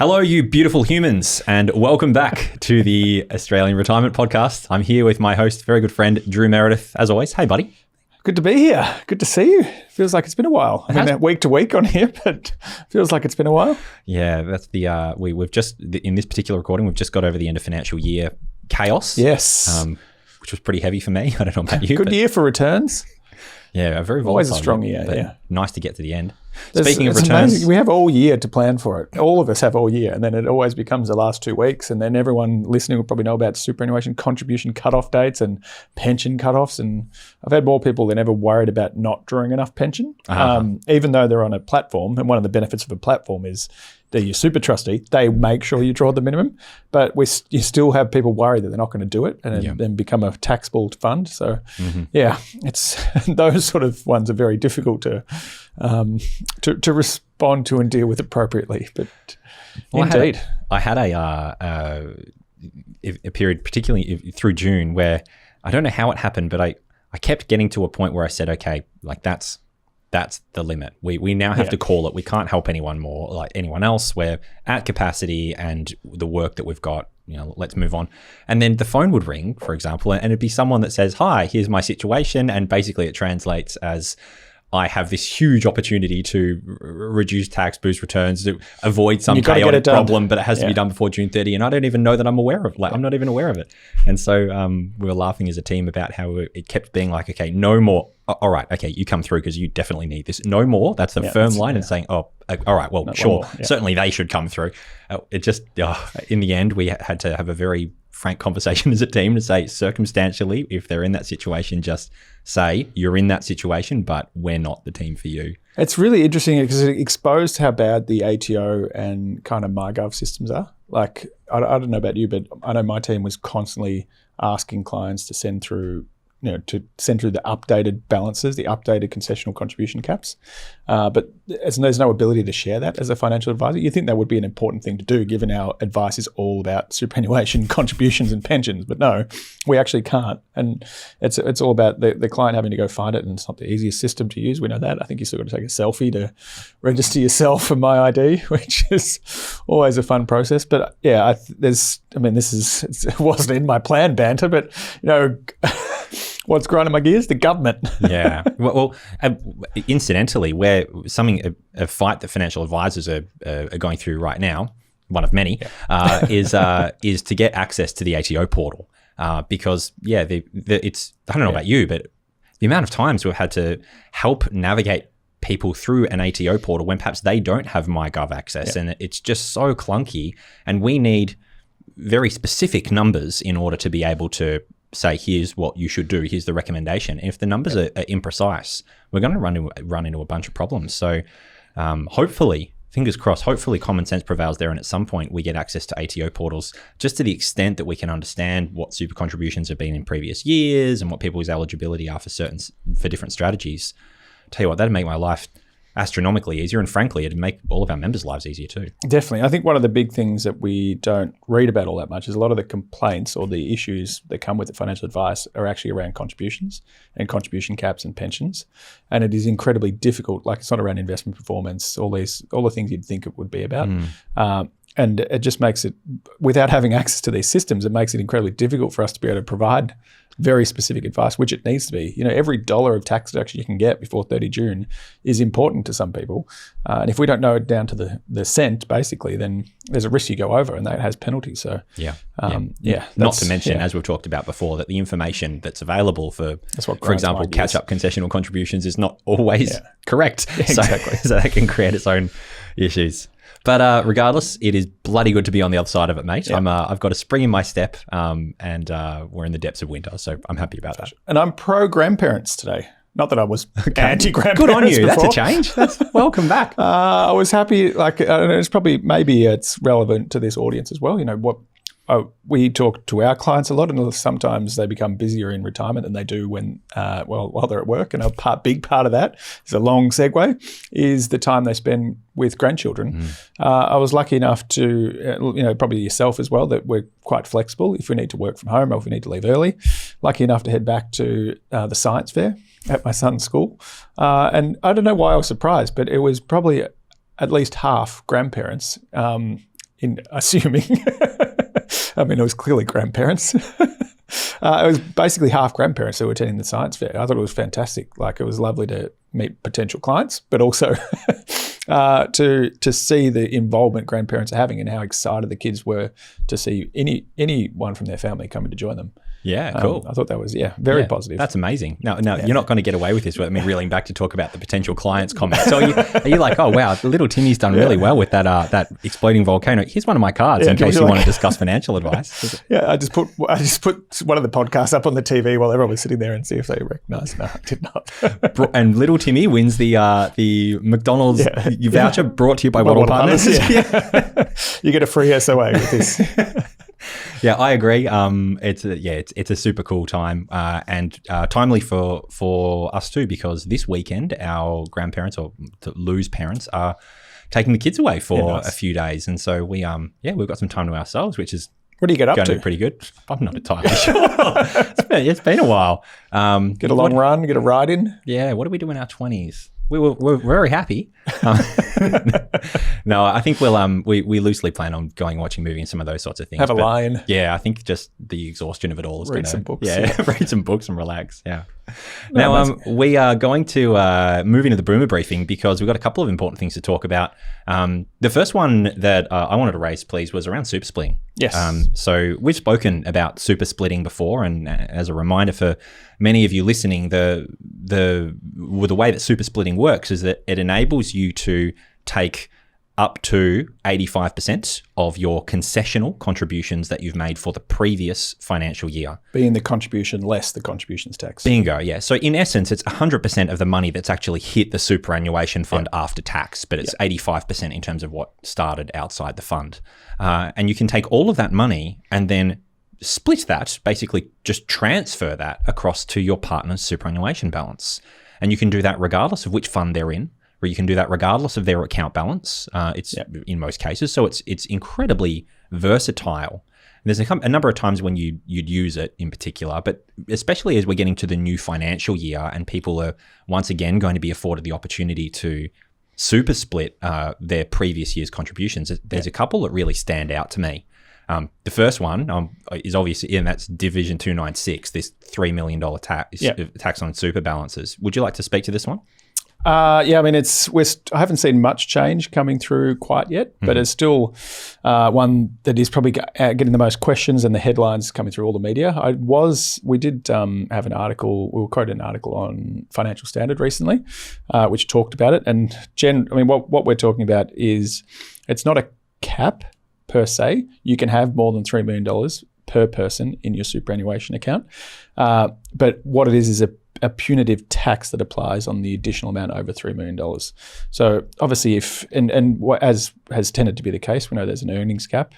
Hello, you beautiful humans, and welcome back to the Australian Retirement Podcast. I'm here with my host, very good friend, Drew Meredith, as always. Hey, buddy. Good to be here. Good to see you. Feels like it's been a while. I mean, week to week on here, but feels like it's been a while. Yeah, that's the we've just in this particular recording, we've just got over the end of financial year chaos. Yes, which was pretty heavy for me. I don't know about you. Good year for returns. Yeah, a very volatile. Always a strong year. But yeah, nice to get to the end. Speaking of returns, amazing. We have all year to plan for it. All of us have all year, and then it always becomes the last 2 weeks, and then everyone listening will probably know about superannuation contribution cutoff dates and pension cutoffs. And I've had more people than ever worried about not drawing enough pension, even though they're on a platform. And one of the benefits of a platform is they're your super trustee. They make sure you draw the minimum, but you still have people worried that they're not going to do it and then become a taxable fund. So, it's those sort of ones are very difficult to respond to and deal with appropriately. But indeed, I had a period, particularly through June, where I don't know how it happened, but I kept getting to a point where I said, okay, like that's the limit. We now have to call it. We can't help anyone more like anyone else. We're at capacity, and the work that we've got, let's move on. And then the phone would ring, for example, and it'd be someone that says, hi, here's my situation. And basically it translates as, I have this huge opportunity to reduce tax, boost returns, to avoid some chaotic problem, but it has to be done before June 30. And I don't even know that I'm aware of it. I'm not even aware of it. And so we were laughing as a team about how it kept being like, okay, no more. All right, okay, you come through because you definitely need this. No more. That's a firm line, and saying, all right, well, sure, certainly they should come through. It just, in the end, we had to have a very frank conversation as a team to say, circumstantially, if they're in that situation, just say you're in that situation, but we're not the team for you. It's really interesting because it exposed how bad the ATO and kind of MyGov systems are. Like, I don't know about you, but I know my team was constantly asking clients to send through the updated balances, the updated concessional contribution caps. But there's no ability to share that as a financial advisor. You think that would be an important thing to do, given our advice is all about superannuation contributions and pensions. But no, we actually can't. And it's all about the client having to go find it, and it's not the easiest system to use. We know that. I think you still got to take a selfie to register yourself for My ID, which is always a fun process. But yeah, it wasn't in my plan banter, but what's grinding my gears? The government. Yeah. Well, incidentally, where a fight that financial advisors are going through right now, one of many, is to get access to the ATO portal. Because it's, I don't know about you, but the amount of times we've had to help navigate people through an ATO portal when perhaps they don't have MyGov access, and it's just so clunky. And we need very specific numbers in order to be able to say, here's what you should do, here's the recommendation. And if the numbers are imprecise, we're going to run into a bunch of problems. So hopefully, fingers crossed, hopefully common sense prevails there, and at some point we get access to ATO portals just to the extent that we can understand what super contributions have been in previous years and what people's eligibility are for different strategies. Tell you what, that'd make my life astronomically easier, and frankly, it'd make all of our members' lives easier too. Definitely. I think one of the big things that we don't read about all that much is a lot of the complaints or the issues that come with the financial advice are actually around contributions and contribution caps and pensions. And it is incredibly difficult. Like, it's not around investment performance, all the things you'd think it would be about. And it just makes it, without having access to these systems, it makes it incredibly difficult for us to be able to provide very specific advice, which it needs to be. Every dollar of tax deduction you can get before 30 June is important to some people. And if we don't know it down to the cent, basically, then there's a risk you go over, and that has penalties. So not to mention, as we've talked about before, that the information that's available for example, catch-up concessional contributions is not always correct. Exactly. So that can create its own issues. But regardless, it is bloody good to be on the other side of it, mate. Yep. I've got a spring in my step, and we're in the depths of winter, so I'm happy about that. And I'm pro-grandparents today. Not that I was anti-grandparents. Good on you. Before. That's a change. Welcome back. I was happy. Like, I don't know, maybe it's relevant to this audience as well. We talk to our clients a lot, and sometimes they become busier in retirement than they do when, while they're at work. And a big part of that is a long segue, is the time they spend with grandchildren. I was lucky enough to, probably yourself as well, that we're quite flexible if we need to work from home or if we need to leave early. Lucky enough to head back to the science fair at my son's school. And I don't know why I was surprised, but it was probably at least half grandparents in assuming. I mean, it was clearly grandparents. It was basically half grandparents who were attending the science fair. I thought it was fantastic. Like, it was lovely to meet potential clients, but also to see the involvement grandparents are having and how excited the kids were to see anyone from their family coming to join them. Yeah, cool. I thought that was, very positive. That's amazing. No, you're not going to get away with this without me reeling back to talk about the potential clients comment. So are you like, oh, wow, little Timmy's done really well with that exploding volcano. Here's one of my cards in case you want to discuss financial advice. Yeah, I just put one of the podcasts up on the TV while everyone was sitting there and see if they recognised. No, I did not. And little Timmy wins the McDonald's voucher brought to you by Wattle Partners. You get a free SOA with this. Yeah, I agree. It's a super cool time and timely for us too, because this weekend our grandparents or Lou's parents are taking the kids away for a few days, and so we've got some time to ourselves, which is what do you get up to? Pretty good. I'm not entirely sure. It's been a while. Get a long run, get a ride in. Yeah. What do we do in our 20s? We're very happy. No, I think we loosely plan on going and watching a movie and some of those sorts of things. Have a lie-in. Yeah, I think just the exhaustion of it all is going to... Read some books. Yeah, read some books and relax. Yeah. Now, we are going to move into the Boomer Briefing because we've got a couple of important things to talk about. The first one that I wanted to raise, please, was around super splitting. Yes. So we've spoken about super splitting before, and as a reminder for many of you listening, the way that super splitting works is that it enables you to take up to 85% of your concessional contributions that you've made for the previous financial year. Being the contribution less the contributions tax. Bingo, yeah. So in essence, it's 100% of the money that's actually hit the superannuation fund after tax, but it's 85% in terms of what started outside the fund. And you can take all of that money and then split that, basically just transfer that across to your partner's superannuation balance. And you can do that regardless of which fund they're in, or you can do that regardless of their account balance. It's in most cases. So it's incredibly versatile. And there's a number of times when you'd use it in particular, but especially as we're getting to the new financial year and people are once again going to be afforded the opportunity to super split their previous year's contributions. There's a couple that really stand out to me. The first one is obviously, and that's Division 296, this $3 million tax on super balances. Would you like to speak to this one? I mean, I haven't seen much change coming through quite yet, but it's still one that is probably getting the most questions and the headlines coming through all the media. We did have an article, we quoted an article on Financial Standard recently, which talked about it. And what we're talking about is it's not a cap per se. You can have more than $3 million per person in your superannuation account. But what it is a punitive tax that applies on the additional amount over $3 million. So obviously as has tended to be the case, we know there's an earnings cap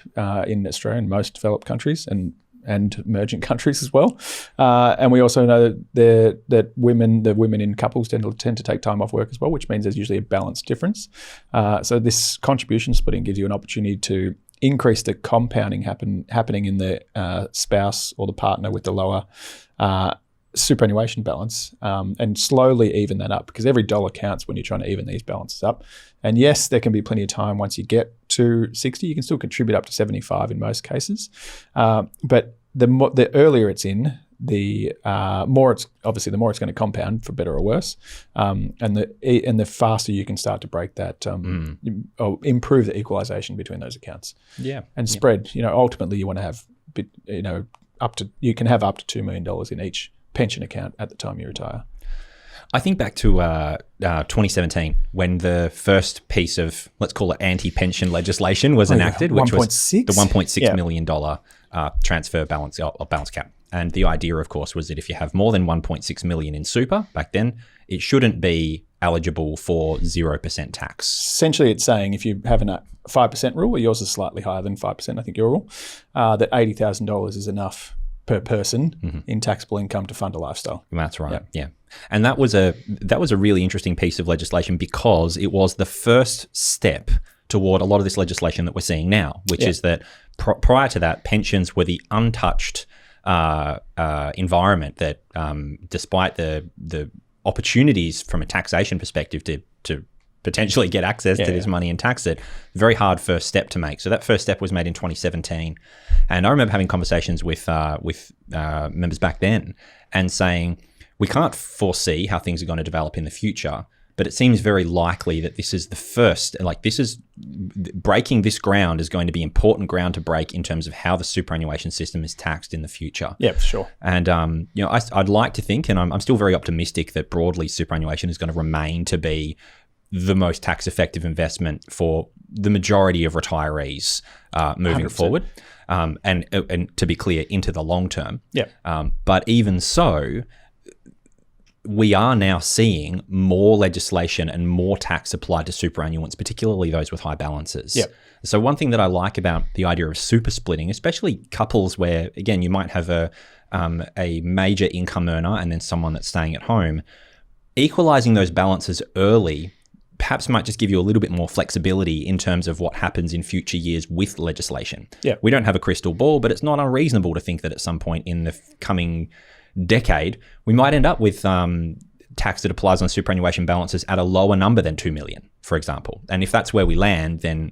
in Australia and most developed countries and emerging countries as well. And we also know that the women in couples tend to take time off work as well, which means there's usually a balance difference. So this contribution splitting gives you an opportunity to increase the compounding happening in the spouse or the partner with the lower superannuation balance and slowly even that up, because every dollar counts when you're trying to even these balances up. And yes, there can be plenty of time once you get to 60. You can still contribute up to 75 in most cases. But the earlier it's in, the more it's going to compound for better or worse, and the faster you can start to break that, or improve the equalisation between those accounts. And spread. Ultimately, you want to have, you can have up to $2 million in each pension account at the time you retire. I think back to 2017 when the first piece of, let's call it anti-pension legislation was enacted, which was the $1.6 million transfer balance cap. And the idea, of course, was that if you have more than 1.6 million in super back then, it shouldn't be eligible for 0% tax. Essentially, it's saying if you have a 5% rule, yours is slightly higher than 5%, I think your rule, that $80,000 is enough per person in taxable income to fund a lifestyle. That's right. Yeah. And that was a really interesting piece of legislation because it was the first step toward a lot of this legislation that we're seeing now, which is that prior to that, pensions were the untouched environment that, despite the opportunities from a taxation perspective to potentially get access to this money and tax it. Very hard first step to make. So that first step was made in 2017. And I remember having conversations with members back then and saying, we can't foresee how things are going to develop in the future, but it seems very likely that this is the first, breaking this ground is going to be important ground to break in terms of how the superannuation system is taxed in the future. Yeah, for sure. And, I'd like to think, and I'm still very optimistic that broadly superannuation is going to remain to be the most tax effective investment for the majority of retirees moving 100%. Forward. And to be clear, into the long term. Yeah. But even so, we are now seeing more legislation and more tax applied to superannuants, particularly those with high balances. Yep. So one thing that I like about the idea of super splitting, especially couples where, again, you might have a major income earner and then someone that's staying at home, equalizing those balances early perhaps might just give you a little bit more flexibility in terms of what happens in future years with legislation. Yeah. We don't have a crystal ball, but it's not unreasonable to think that at some point in the coming decade, we might end up with tax that applies on superannuation balances at a lower number than 2 million, for example. And if that's where we land, then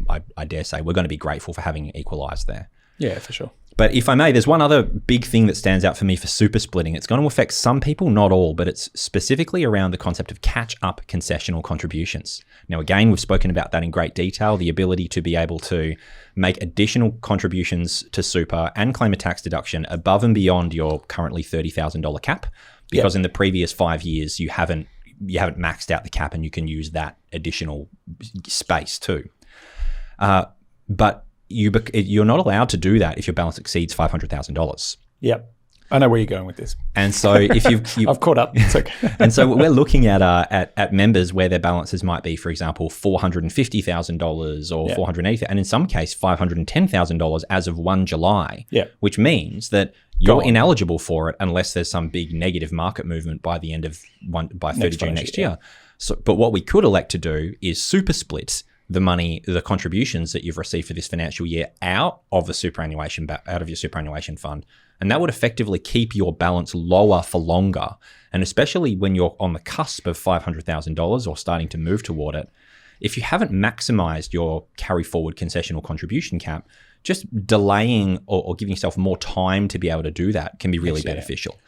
I dare say we're going to be grateful for having equalised there. Yeah, for sure. But if I may, there's one other big thing that stands out for me for super splitting. It's going to affect some people, not all, but it's specifically around the concept of catch-up concessional contributions. Now, again, we've spoken about that in great detail, the ability to be able to make additional contributions to super and claim a tax deduction above and beyond your currently $30,000 cap, because in the previous 5 years, you haven't maxed out the cap and you can use that additional space too. But you're not allowed to do that if your balance exceeds $500,000. Yep. I know where you're going with this. And so if I've caught up. It's okay. And so we're looking at members where their balances might be, for example, $450,000 or $480,000, and in some case $510,000 as of 1 July. Yeah. Which means that you're ineligible for it unless there's some big negative market movement by the end of 30 June next year. So, but what we could elect to do is super split the money, the contributions that you've received for this financial year out of your superannuation fund. And that would effectively keep your balance lower for longer. And especially when you're on the cusp of $500,000 or starting to move toward it, if you haven't maximized your carry forward concessional contribution cap, just delaying or giving yourself more time to be able to do that can be really beneficial.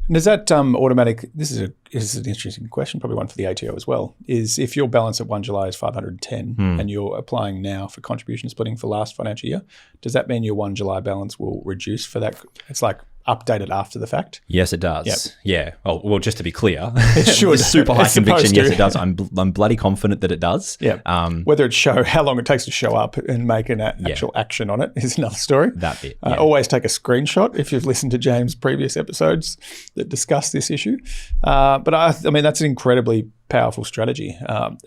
And is that automatic? This is an interesting question, probably one for the ATO as well. Is if your balance at 1 July is 510 and you're applying now for contribution splitting for last financial year, does that mean your 1 July balance will reduce for that? It's like updated after the fact? Yes, it does. Yep. Yeah. Well, just to be clear, it should. Super high conviction. Yes, it does. I'm bloody confident that it does. Yeah. Whether it how long it takes to show up and make an actual action on it is another story. That bit. Always take a screenshot if you've listened to James' previous episodes that discuss this issue. But I mean, that's an incredibly powerful strategy.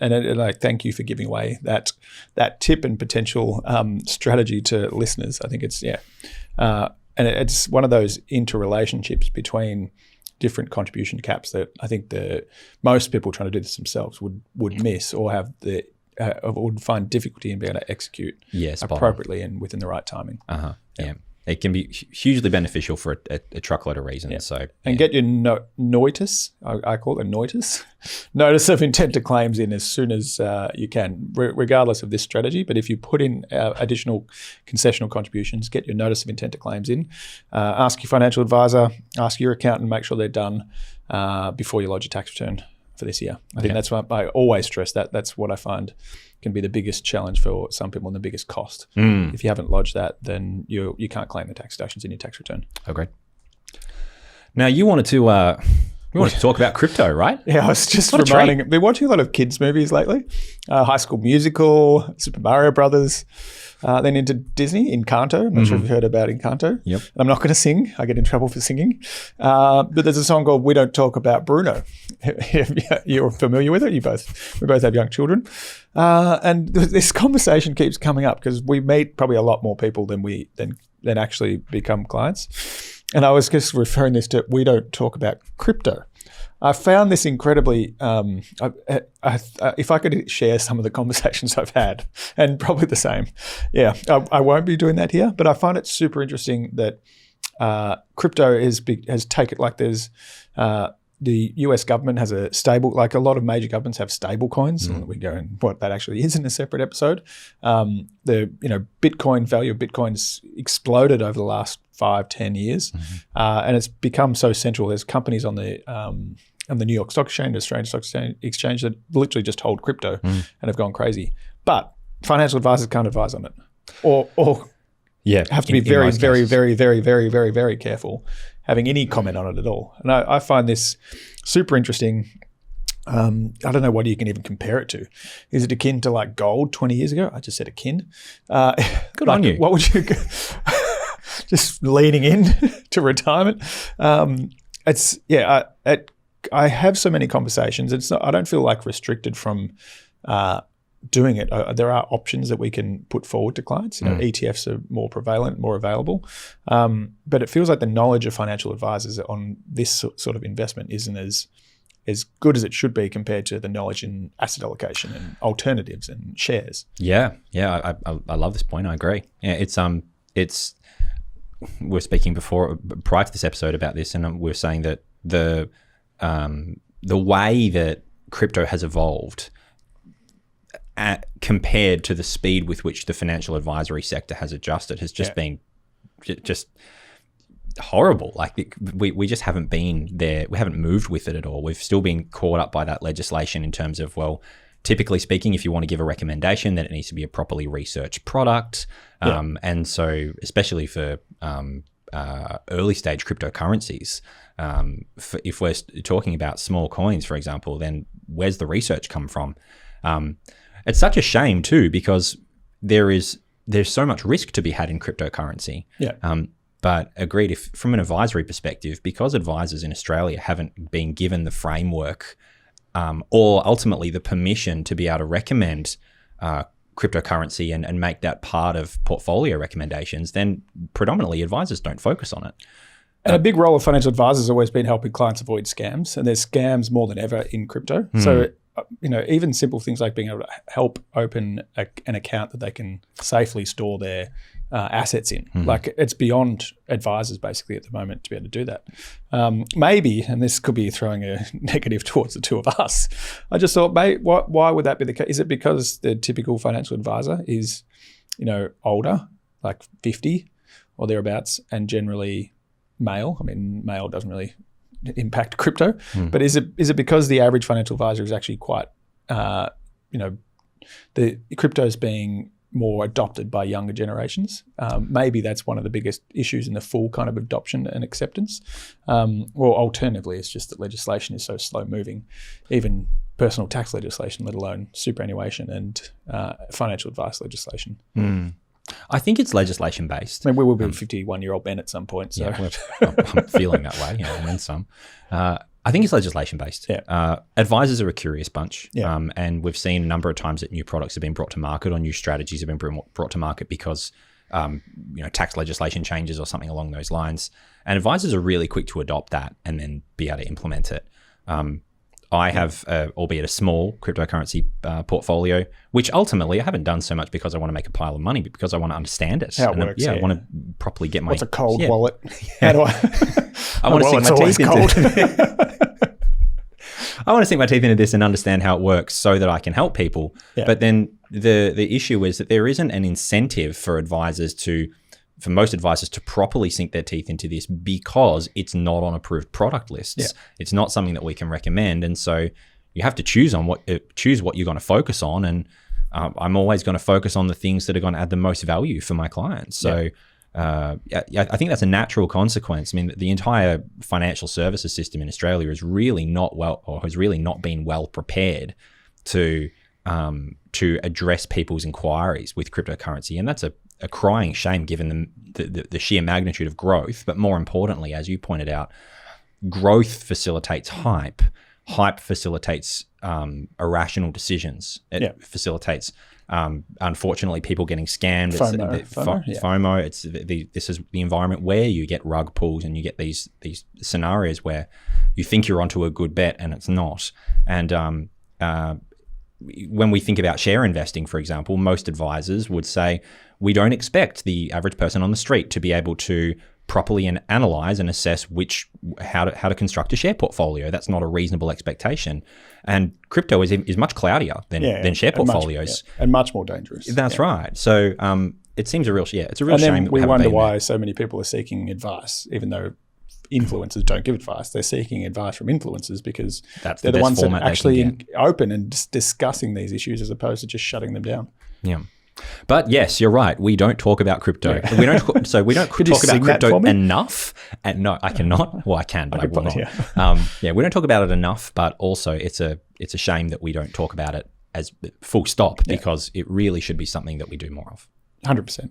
And I thank you for giving away that tip and potential strategy to listeners. I think it's, and it's one of those interrelationships between different contribution caps that I think most people trying to do this themselves would miss or have would find difficulty in being able to execute appropriately and within the right timing. Yeah. It can be hugely beneficial for a truckload of reasons. Yeah. So get your notice, I call it a notice of intent to claims in as soon as you can, regardless of this strategy. But if you put in additional concessional contributions, get your notice of intent to claims in. Ask your financial advisor, ask your accountant, make sure they're done before you lodge your tax return for this year. I think that's what I always stress that. That's what I find can be the biggest challenge for some people and the biggest cost. If you haven't lodged that, then you can't claim the tax deductions in your tax return. Oh, great. Now you wanted to talk about crypto, right? Yeah, I was just reminding. I've been watching a lot of kids movies lately. High School Musical, Super Mario Brothers. Then into Disney, Encanto. I'm not sure if you've heard about Encanto. Yep. I'm not going to sing. I get in trouble for singing. But there's a song called We Don't Talk About Bruno. You're familiar with it? We both have young children. And this conversation keeps coming up because we meet probably a lot more people than actually become clients. And I was just referring this to We Don't Talk About Crypto. I found this incredibly, if I could share some of the conversations I've had, and probably the same. Yeah, I won't be doing that here, but I find it super interesting that crypto has taken, like there's the US government has a stable, like a lot of major governments have stable coins. And we go and what that actually is in a separate episode. Bitcoin value of Bitcoin's exploded over the last 5-10 years, and it's become so central. There's companies on the New York Stock Exchange, Australian Stock Exchange that literally just hold crypto and have gone crazy. But financial advisors can't advise on it, or have to be very, very, very, very, very, very, very careful having any comment on it at all. And I find this super interesting. I don't know what you can even compare it to. Is it akin to like gold 20 years ago? I just said akin. Good on you. What would you just leaning in to retirement? I have so many conversations. I don't feel like restricted from doing it. There are options that we can put forward to clients. ETFs are more prevalent, more available. But it feels like the knowledge of financial advisors on this sort of investment isn't as good as it should be compared to the knowledge in asset allocation and alternatives and shares. Yeah. I love this point. I agree. Yeah, it's we were speaking prior to this episode about this, and we were saying that the way that crypto has evolved compared to the speed with which the financial advisory sector has adjusted has just been just horrible. Like we just haven't been there. We haven't moved with it at all. We've still been caught up by that legislation in terms of, well, typically speaking, if you want to give a recommendation, then it needs to be a properly researched product. And so especially for early stage cryptocurrencies, if we're talking about small coins, for example, then where's the research come from? It's such a shame too, because there's so much risk to be had in cryptocurrency. But agreed, if from an advisory perspective, because advisors in Australia haven't been given the framework or ultimately the permission to be able to recommend cryptocurrency and make that part of portfolio recommendations, then predominantly advisors don't focus on it. And a big role of financial advisors has always been helping clients avoid scams, and there's scams more than ever in crypto. So, even simple things like being able to help open an account that they can safely store their assets in. Like, it's beyond advisors basically at the moment to be able to do that. Maybe, and this could be throwing a negative towards the two of us, I just thought, why would that be the case? Is it because the typical financial advisor is, older, like 50 or thereabouts, and generally male? I mean, male doesn't really impact crypto, but is it because the average financial advisor is actually quite, the crypto's being more adopted by younger generations? Maybe that's one of the biggest issues in the full kind of adoption and acceptance. Or alternatively, it's just that legislation is so slow moving, even personal tax legislation, let alone superannuation and financial advice legislation. I think it's legislation based. I mean, we will be 51-year-old Ben at some point. So I'm feeling that way, and then some. I think it's legislation based. Advisors are a curious bunch, and we've seen a number of times that new products have been brought to market or new strategies have been brought to market because tax legislation changes or something along those lines. And advisors are really quick to adopt that and then be able to implement it. I have, albeit a small cryptocurrency portfolio, which ultimately I haven't done so much because I want to make a pile of money, but because I want to understand it. How it works. I want to properly get my... What's a cold wallet? How do I want to sink my teeth into I want to sink my teeth into this and understand how it works so that I can help people. But then the issue is that there isn't an incentive for most advisors to properly sink their teeth into this because it's not on approved product lists. It's not something that we can recommend. And so you have to choose what you're going to focus on. And I'm always going to focus on the things that are going to add the most value for my clients. So I think that's a natural consequence. I mean, the entire financial services system in Australia is really has really not been well prepared to address people's inquiries with cryptocurrency. And that's a crying shame given the sheer magnitude of growth. But more importantly, as you pointed out, growth facilitates hype. Hype facilitates irrational decisions. It facilitates, unfortunately, people getting scammed. FOMO. This is the environment where you get rug pulls and you get these scenarios where you think you're onto a good bet and it's not. And when we think about share investing, for example, most advisors would say, we don't expect the average person on the street to be able to properly and analyze and assess how to construct a share portfolio. That's not a reasonable expectation. And crypto is much cloudier than share portfolios. And much more dangerous. That's right. So it seems it's a real and shame. Then we wonder why so many people are seeking advice, even though influencers don't give advice. They're seeking advice from influencers because they're the ones that are actually open and discussing these issues as opposed to just shutting them down. Yeah. But yes, you're right. We don't talk about crypto. Yeah. We don't talk about crypto enough. And no, I cannot. Well, I can, but I will not. Yeah. We don't talk about it enough. But also, it's a shame that we don't talk about it as full stop because it really should be something that we do more of. 100%.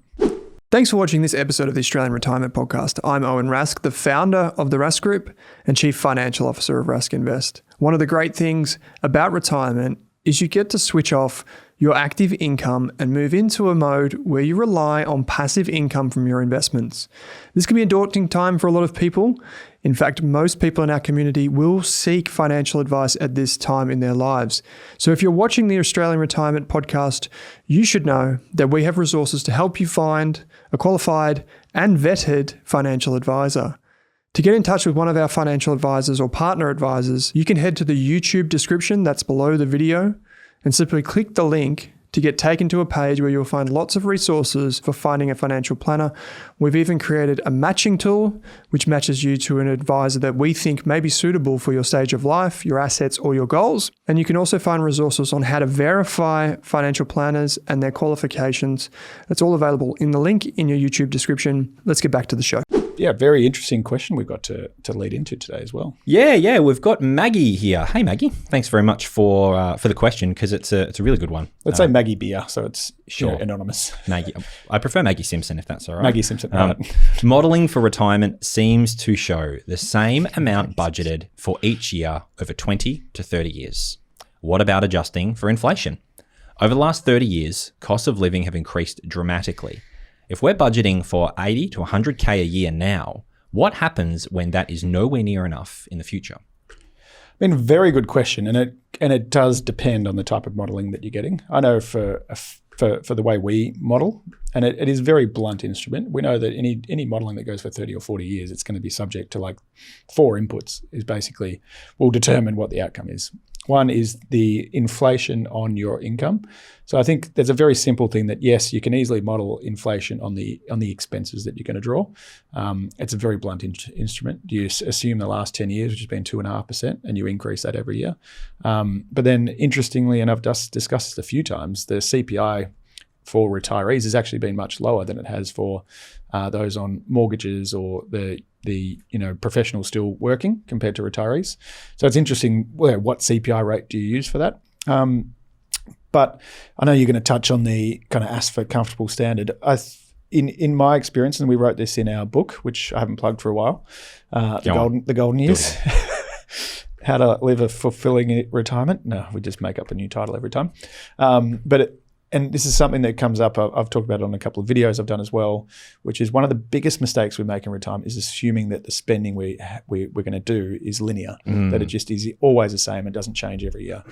Thanks for watching this episode of the Australian Retirement Podcast. I'm Owen Rask, the founder of the Rask Group and Chief Financial Officer of Rask Invest. One of the great things about retirement is you get to switch off your active income and move into a mode where you rely on passive income from your investments. This can be a daunting time for a lot of people. In fact, most people in our community will seek financial advice at this time in their lives. So if you're watching the Australian Retirement Podcast, you should know that we have resources to help you find a qualified and vetted financial advisor. To get in touch with one of our financial advisors or partner advisors, you can head to the YouTube description that's below the video and simply click the link to get taken to a page where you'll find lots of resources for finding a financial planner. We've even created a matching tool which matches you to an advisor that we think may be suitable for your stage of life, your assets, or your goals. And you can also find resources on how to verify financial planners and their qualifications. That's all available in the link in your YouTube description. Let's get back to the show. Yeah, very interesting question we've got to lead into today as well. Yeah, we've got Maggie here. Hey, Maggie, thanks very much for the question because it's a really good one. Let's say Maggie Beer, so it's anonymous. Maggie, I prefer Maggie Simpson if that's all right. Maggie Simpson. Right. Modeling for retirement seems to show the same amount budgeted for each year over 20 to 30 years. What about adjusting for inflation? Over the last 30 years, costs of living have increased dramatically. If we're budgeting for 80 to 100K a year now, what happens when that is nowhere near enough in the future? I mean, very good question, and it does depend on the type of modelling that you're getting. I know for the way we model, and it is a very blunt instrument. We know that any modelling that goes for 30 or 40 years, it's going to be subject to like 4 inputs is basically will determine what the outcome is. One is the inflation on your income. So I think there's a very simple thing that, yes, you can easily model inflation on the expenses that you're going to draw. It's a very blunt instrument. You assume the last 10 years, which has been 2.5%, and you increase that every year. But then interestingly, and I've just discussed this a few times, the CPI for retirees has actually been much lower than it has for those on mortgages or the professionals still working compared to retirees. So it's interesting, what CPI rate do you use for that? But I know you're going to touch on the kind of ASFA comfortable standard. In my experience, and we wrote this in our book, which I haven't plugged for a while, the golden years. How to live a fulfilling retirement. No, we just make up a new title every time. And this is something that comes up, I've talked about it on a couple of videos I've done as well, which is one of the biggest mistakes we make in retirement is assuming that the spending we're going to do is linear, that it just is always the same and doesn't change every year.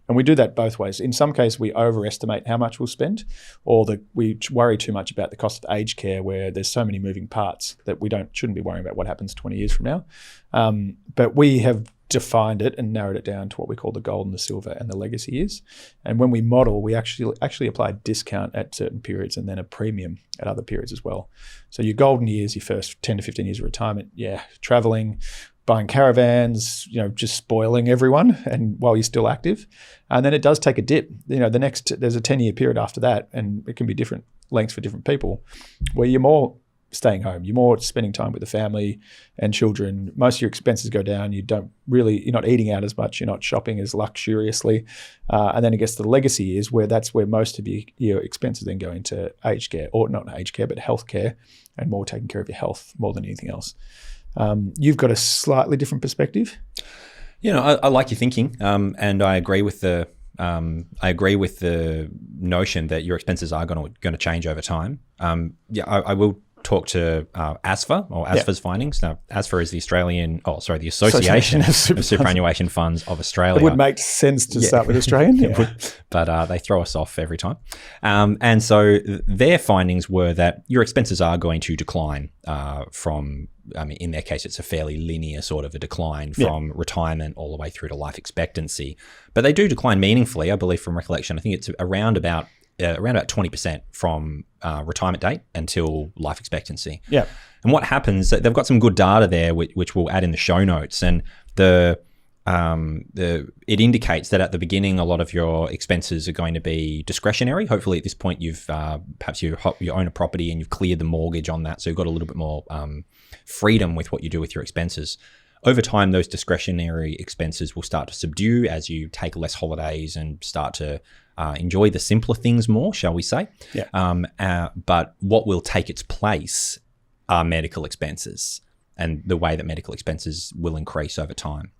And we do that both ways. In some cases, we overestimate how much we'll spend, or we worry too much about the cost of aged care where there's so many moving parts that we shouldn't be worrying about what happens 20 years from now. But we have defined it and narrowed it down to what we call the gold and the silver and the legacy years. And when we model, we actually apply a discount at certain periods and then a premium at other periods as well. So your golden years, your first 10 to 15 years of retirement, traveling, buying caravans, just spoiling everyone and while you're still active. And then it does take a dip. There's a 10-year period after that, and it can be different lengths for different people, where you're more staying home, you're more spending time with the family and children. Most of your expenses go down. You're not eating out as much. You're not shopping as luxuriously. And then it gets to the legacy years that's where most of your expenses then go into aged care, or not aged care, but health care, and more taking care of your health more than anything else. You've got a slightly different perspective. I like your thinking, and I agree with the notion that your expenses are going to change over time. I will talk to ASFA or ASFA's findings. Now, ASFA is the Association of Superannuation Funds of Australia. It would make sense to start with Australian. Yeah. But they throw us off every time. And so their findings were that your expenses are going to decline in their case, it's a fairly linear sort of a decline from retirement all the way through to life expectancy. But they do decline meaningfully, I believe, from recollection. I think it's around about 20% from retirement date until life expectancy. Yeah. And what happens, they've got some good data there, which we'll add in the show notes. And it indicates that at the beginning, a lot of your expenses are going to be discretionary. Hopefully at this point, you've perhaps you own a property and you've cleared the mortgage on that. So you've got a little bit more freedom with what you do with your expenses. Over time, those discretionary expenses will start to subdue as you take less holidays and start to enjoy the simpler things more, shall we say. Yeah. But what will take its place are medical expenses and the way that medical expenses will increase over time.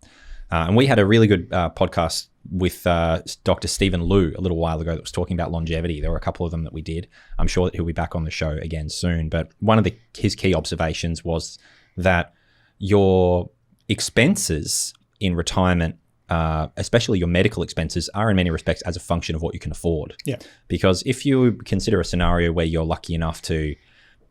And we had a really good podcast with Dr. Stephen Liu a little while ago that was talking about longevity. There were a couple of them that we did. I'm sure that he'll be back on the show again soon. But one of his key observations was that your expenses in retirement, especially your medical expenses, are in many respects as a function of what you can afford. Yeah. Because if you consider a scenario where you're lucky enough to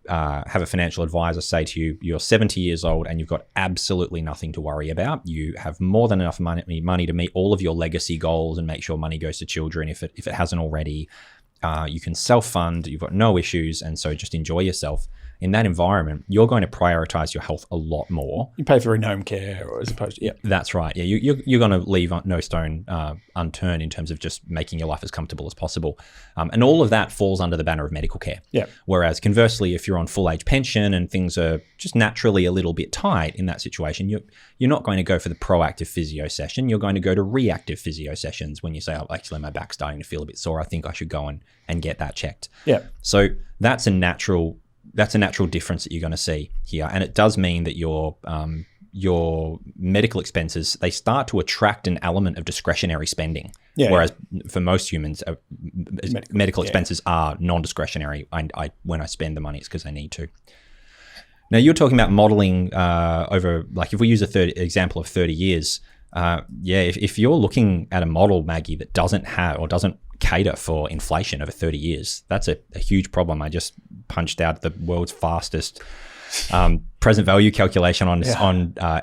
have a financial advisor say to you, you're 70 years old and you've got absolutely nothing to worry about. You have more than enough money to meet all of your legacy goals and make sure money goes to children if it hasn't already. You can self-fund, you've got no issues, and so just enjoy yourself. In that environment, you're going to prioritize your health a lot more. You pay for in-home care, or as opposed to, That's right. Yeah, you're going to leave no stone unturned in terms of just making your life as comfortable as possible. And all of that falls under the banner of medical care. Yeah. Whereas conversely, if you're on full age pension and things are just naturally a little bit tight in that situation, you're not going to go for the proactive physio session. You're going to go to reactive physio sessions when you say, oh, actually, my back's starting to feel a bit sore. I think I should go and get that checked. Yeah. So that's a natural difference that you're going to see here. And it does mean that your medical expenses, they start to attract an element of discretionary spending. Yeah, whereas for most humans, medical expenses are non-discretionary. When I spend the money, it's because I need to. Now, you're talking about modeling over, like if we use example of 30 years, if you're looking at a model, Maggie, that doesn't cater for inflation over 30 years, that's a huge problem. I just punched out the world's fastest present value calculation on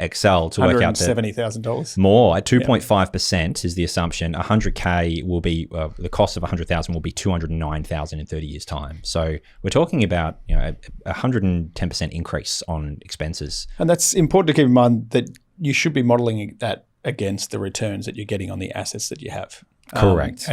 Excel to work out that $170,000 more at 2.5% is the assumption. 100K will be the cost of 100,000 will be 209,000 in 30 years time. So we're talking about 110% increase on expenses. And that's important to keep in mind that you should be modeling that against the returns that you're getting on the assets that you have. Correct.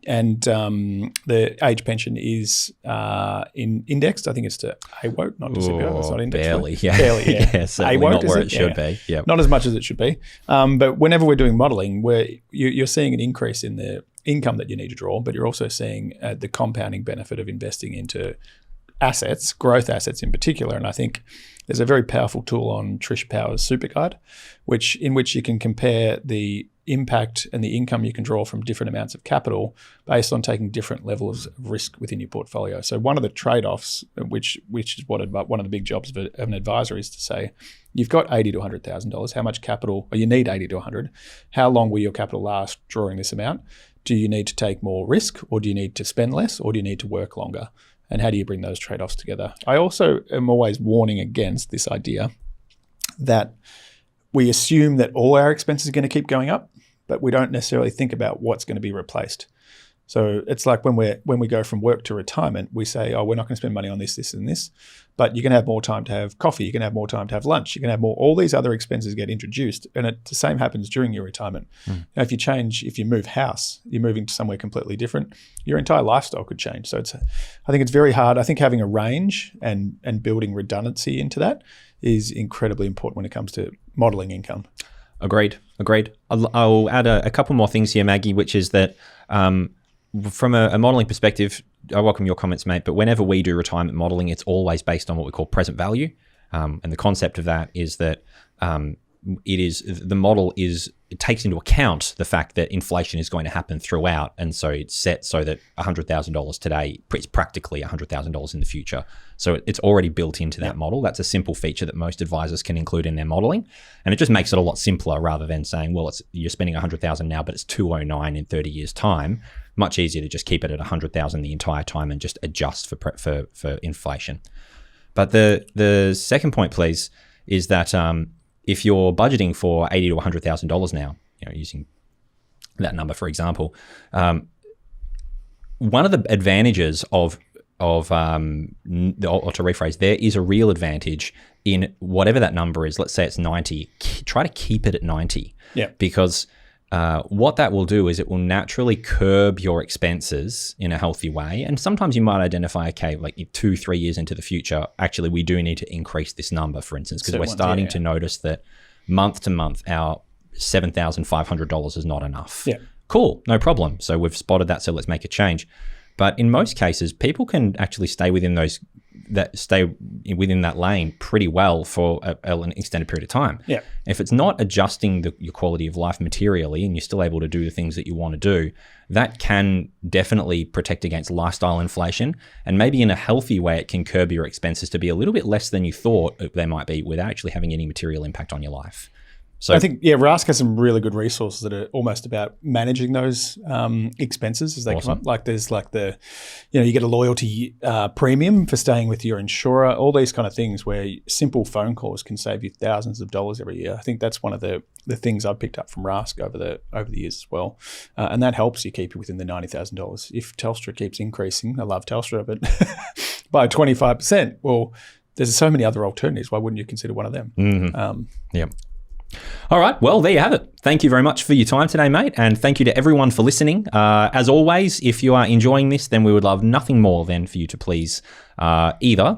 And the age pension is indexed. I think it's to AWOT, not to CPI. It's not indexed. Barely, Barely, yeah. Yeah, certainly AWOT, not where it should be. Yeah. Not as much as it should be. But whenever we're doing modelling, you're seeing an increase in the income that you need to draw, but you're also seeing the compounding benefit of investing into assets, growth assets in particular. And I think there's a very powerful tool on Trish Power's Super Guide, in which you can compare the impact and the income you can draw from different amounts of capital based on taking different levels of risk within your portfolio. So one of the trade-offs, which is one of the big jobs of an advisor, is to say, you've got $80,000 to $100,000. How much capital, or you need 80 to 100. How long will your capital last drawing this amount? Do you need to take more risk, or do you need to spend less, or do you need to work longer? And how do you bring those trade-offs together? I also am always warning against this idea that we assume that all our expenses are going to keep going up, but we don't necessarily think about what's going to be replaced. So it's like when we go from work to retirement, we say, oh, we're not going to spend money on this, this, and this, but you can have more time to have coffee, you can have more time to have lunch, you can have more, all these other expenses get introduced, and the same happens during your retirement. Now, if you move house, you're moving to somewhere completely different, your entire lifestyle could change. So I think it's very hard. I think having a range and building redundancy into that is incredibly important when it comes to modeling income. Agreed. I'll add a couple more things here, Maggie, which is that from a modeling perspective, I welcome your comments, mate, but whenever we do retirement modeling, it's always based on what we call present value. And the concept of that is that the model is it takes into account the fact that inflation is going to happen throughout. And so it's set so that $100,000 today is practically $100,000 in the future. So it's already built into that model. That's a simple feature that most advisors can include in their modeling. And it just makes it a lot simpler rather than saying, well, you're spending $100,000 now, but it's $209 in 30 years time. Much easier to just keep it at $100,000 the entire time and just adjust for inflation. But the second point, please, is that if you're budgeting for $80,000 to $100,000 now, using that number for example, one of the advantages or to rephrase, there is a real advantage in whatever that number is. Let's say it's 90. Try to keep it at 90. Yeah. Because what that will do is it will naturally curb your expenses in a healthy way. And sometimes you might identify, okay, like 2-3 years into the future, actually, we do need to increase this number, for instance, because we're starting to notice that month to month, our $7,500 is not enough. Yeah. Cool, no problem. So we've spotted that, so let's make a change. But in most cases, people can actually stay within that lane pretty well for an extended period of time. Yeah. If it's not adjusting your quality of life materially and you're still able to do the things that you want to do, that can definitely protect against lifestyle inflation. And maybe in a healthy way, it can curb your expenses to be a little bit less than you thought they might be without actually having any material impact on your life. So I think, Rask has some really good resources that are almost about managing those expenses as they come up. Like there's like you get a loyalty premium for staying with your insurer, all these kind of things where simple phone calls can save you thousands of dollars every year. I think that's one of the things I've picked up from Rask over the years as well. And that helps you keep it within the $90,000. If Telstra keeps increasing, I love Telstra, but by 25%, well, there's so many other alternatives. Why wouldn't you consider one of them? Mm-hmm. Yeah. All right. Well, there you have it. Thank you very much for your time today, mate. And thank you to everyone for listening. As always, if you are enjoying this, then we would love nothing more than for you to please either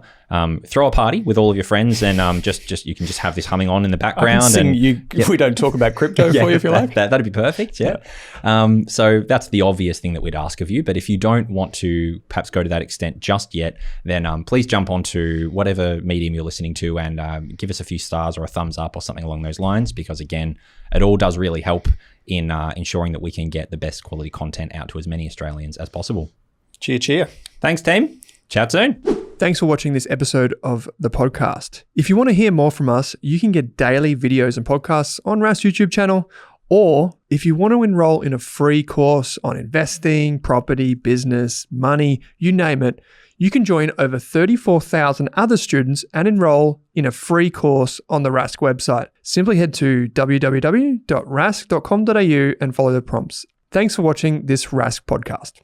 throw a party with all of your friends and just you can just have this humming on in the background. I can sing if we don't talk about crypto for you, if you like. That'd be perfect. Yeah. So that's the obvious thing that we'd ask of you. But if you don't want to perhaps go to that extent just yet, then please jump onto whatever medium you're listening to and give us a few stars or a thumbs up or something along those lines, because again, it all does really help in ensuring that we can get the best quality content out to as many Australians as possible. Cheer, cheer. Thanks, team. Chat soon. Thanks for watching this episode of the podcast. If you want to hear more from us, you can get daily videos and podcasts on Rask's YouTube channel. Or if you want to enroll in a free course on investing, property, business, money, you name it, you can join over 34,000 other students and enroll in a free course on the Rask website. Simply head to www.rask.com.au and follow the prompts. Thanks for watching this Rask podcast.